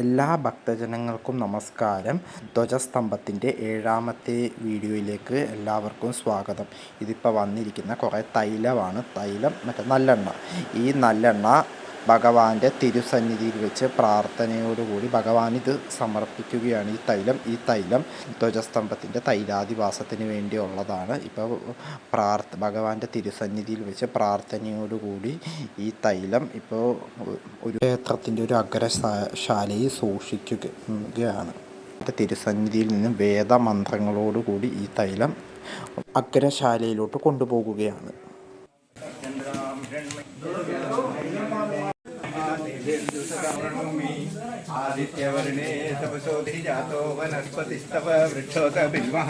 എല്ലാ ഭക്തജനങ്ങൾക്കും നമസ്കാരം. ധ്വജസ്തംഭത്തിൻ്റെ 7ാമത്തെ വീഡിയോയിലേക്ക് എല്ലാവർക്കും സ്വാഗതം. ഇതിപ്പോൾ വന്നിരിക്കുന്ന കുറേ തൈലമാണ്. തൈലം നല്ലെണ്ണ. ഈ നല്ലെണ്ണ ഭഗവാന്റെ തിരുസന്നിധിയിൽ വെച്ച് പ്രാർത്ഥനയോടുകൂടി ഭഗവാൻ ഇത് സമർപ്പിക്കുകയാണ്. ഈ തൈലം ധ്വജസ്തംഭത്തിൻ്റെ തൈലാദിവാസത്തിന് വേണ്ടിയുള്ളതാണ്. ഇപ്പോൾ ഭഗവാന്റെ തിരുസന്നിധിയിൽ വെച്ച് പ്രാർത്ഥനയോടുകൂടി ഈ തൈലം ഇപ്പോൾ ഒരു ക്ഷേത്രത്തിൻ്റെ ഒരു അഗ്രശാലയിൽ സൂക്ഷിക്കുകയാണ്. തിരുസന്നിധിയിൽ നിന്ന് വേദമന്ത്രങ്ങളോടുകൂടി ഈ തൈലം അഗ്രശാലയിലോട്ട് കൊണ്ടുപോകുകയാണ്. आदित्यवर्णे तपसोधि जातो वनस्पतिस्तव वृक्षोत बिल्वः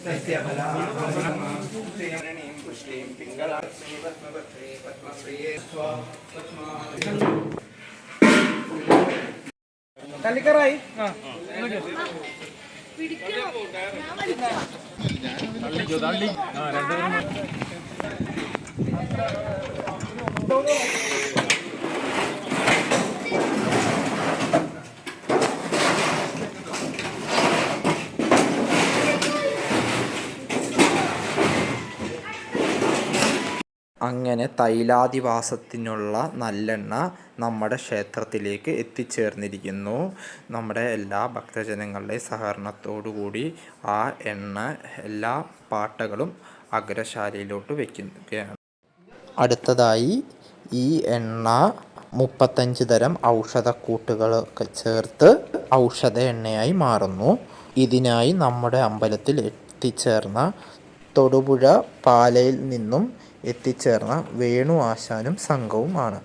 तस्य फलामृणीं पुष्टिं पिङ्गलाक्ष्मी पद्मभद्रे पद्मप्रिये കല്ലിക്കറായി അങ്ങനെ തൈലാദിവാസത്തിനുള്ള നല്ലെണ്ണ നമ്മുടെ ക്ഷേത്രത്തിലേക്ക് എത്തിച്ചേർന്നിരിക്കുന്നു. നമ്മുടെ എല്ലാ ഭക്തജനങ്ങളുടെയും സഹകരണത്തോടുകൂടി ആ എണ്ണ എല്ലാ പാട്ടകളും അഗ്രശാലയിലോട്ട് വയ്ക്കുകയാണ്. അടുത്തതായി ഈ എണ്ണ 35 തരം ഔഷധക്കൂട്ടുകളൊക്കെ ചേർത്ത് ഔഷധ എണ്ണയായി മാറുന്നു. ഇതിനായി നമ്മുടെ അമ്പലത്തിൽ എത്തിച്ചേർന്ന തൊടുപുഴ പാലയിൽ നിന്നും എത്തിച്ചേർന്ന വേണു ആശാനും സംഘവുമാണ്.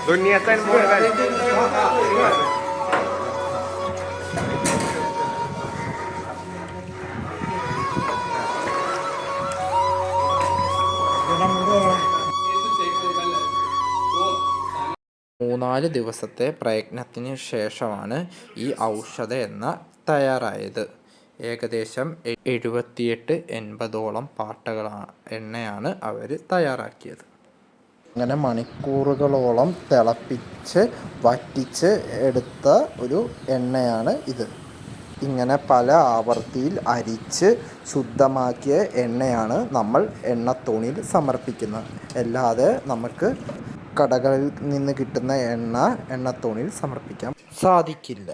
दुनियातन മൂന്നാല് ദിവസത്തെ പ്രയത്നത്തിന് ശേഷമാണ് ഈ ഔഷധ എണ്ണ തയ്യാറായത്. ഏകദേശം 78-80ഓളം എണ്ണയാണ് അവർ തയ്യാറാക്കിയത്. അങ്ങനെ മണിക്കൂറുകളോളം തിളപ്പിച്ച് വറ്റിച്ച് എടുത്ത ഒരു എണ്ണയാണ് ഇത്. ഇങ്ങനെ പല ആവർത്തിയിൽ അരിച്ച് ശുദ്ധമാക്കിയ എണ്ണയാണ് നമ്മൾ എണ്ണത്തോണിയിൽ സമർപ്പിക്കുന്നത്. അല്ലാതെ നമുക്ക് കടകളിൽ നിന്ന് കിട്ടുന്ന എണ്ണത്തോണിയിൽ സമർപ്പിക്കാൻ സാധിക്കില്ല.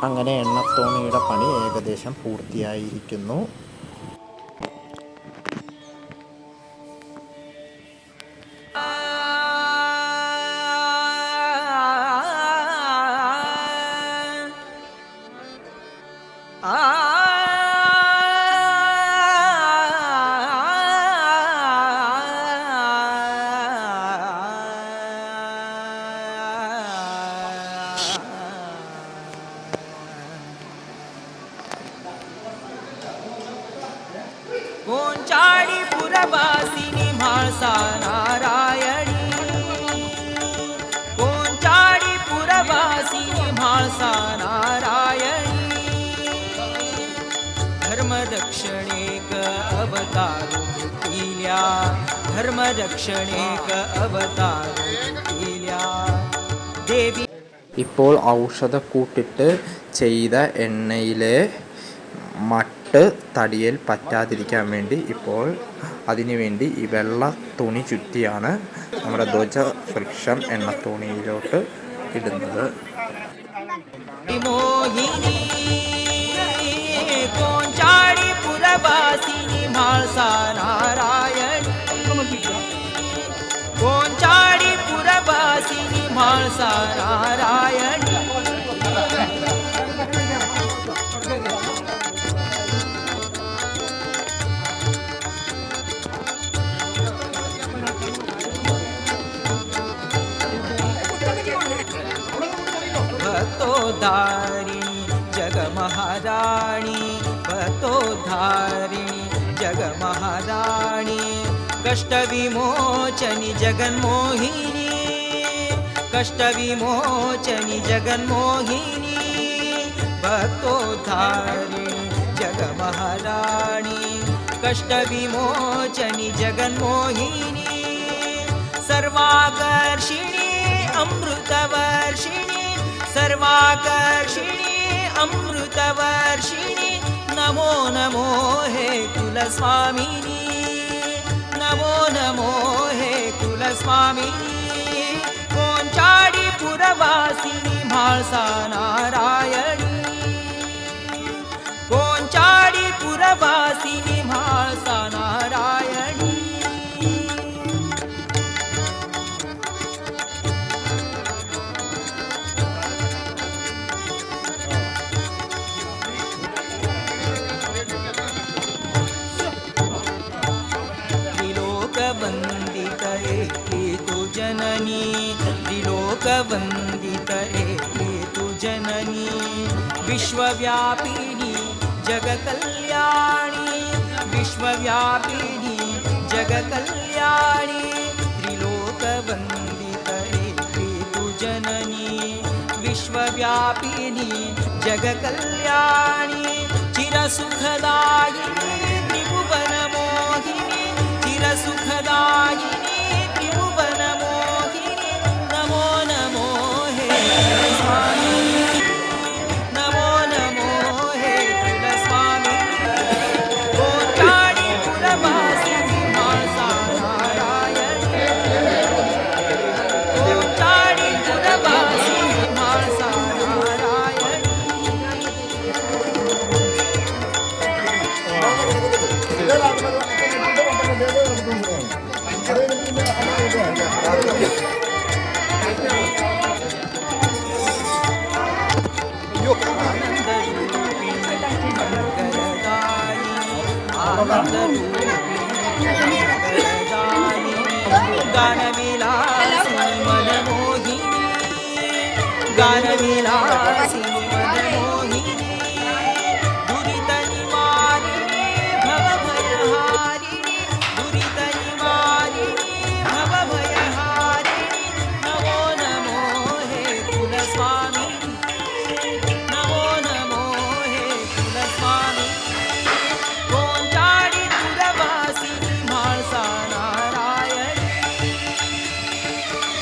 അങ്ങനെ എണ്ണത്തോണിയുടെ പണി ഏകദേശം പൂർത്തിയായിരിക്കുന്നു. कोंचाडी पुरवासिनी म्हाळसा नारायणी, कोंचाडी पुरवासिनी म्हाळसा नारायणी, धर्मरक्षणेक अवतारू केल्या, धर्मरक्षणेक अवतारू केल्या देवी. ഇപ്പോൾ ഔഷധക്കൂട്ടിട്ട് ചെയ്ത എണ്ണയിലെ മട്ട് തടിയിൽ പറ്റാതിരിക്കാൻ വേണ്ടി ഇപ്പോൾ അതിനുവേണ്ടി ഈ വെള്ള തുണി ചുറ്റിയാണ് നമ്മുടെ ധ്വജവൃക്ഷം എണ്ണത്തോണിയിലോട്ട് ഇടുന്നത്. मोहिनी कोंचाडी पुरवासिनी म्हाळसा नारायणी कोंचाडी पुरवासिनी म्हाळसा नारायणी भक्तोद्धारिणी जगमहाराणी भक्तोद्धारिणी जगमहाराणी कष्टविमोचनि जगन्मोहिनी कष्टविमोचनि जगन्मोहिनी भक्तोद्धारिणी जगमहाराणी कष्टविमोचनि जगन्मोहिनी सर्वाकर्षिणी अमृतवर्षिणी सर्वाकर्षिणी अमृतवर्षिणी नमो नमो हे कुलस्वामिनी नमो नमो हे कुलस्वामिनी कोंचाडी पुरवासिनी म्हाळसा नारायणी कोंचाडी पुरवासिनी म्हाळसा नारायणी त्रिलोकवन्दित एके तु जननी त्रिलोकवन्दित एके तु जननी विश्वव्यापिनी जगकल्याणी विश्वव्यापिनी जगकल्याणी त्रिलोकवन्दित एके तु जननी विश्वव्यापिनी जगकल्याणी चिरसुखदायिनी त्रिभुवनमोहिनी चिरसुखदायिनी त्रिभुवनमोहिनी नमो नमो हे कुलस्वामिनी नमो नमो हे कुलस्वामिनी कोंचाडी पुरवासिनी म्हाळसा नारायणी कोंचाडी पुरवासिनी म्हाळसा नारायणी गानविलासिनी मनमोहिनी गानविलासिनी मनमोहिनी दुरितनिवारिणी भवभयहारिणी दुरितनिवारिणी भवभयहारिणी नमो नमो हे कुलस्वामिनी नमो नमो हे कुलस्वामिनी कोंचाडी पुरवासिनी म्हाळसा नारायणी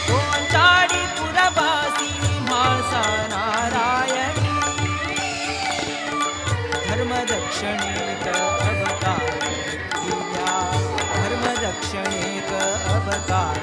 कोंचाडी पुरवासिनी म्हाळसा नारायणी धर्मरक्षणेक अवतार दिल्या धर्मरक्षणेक अवतार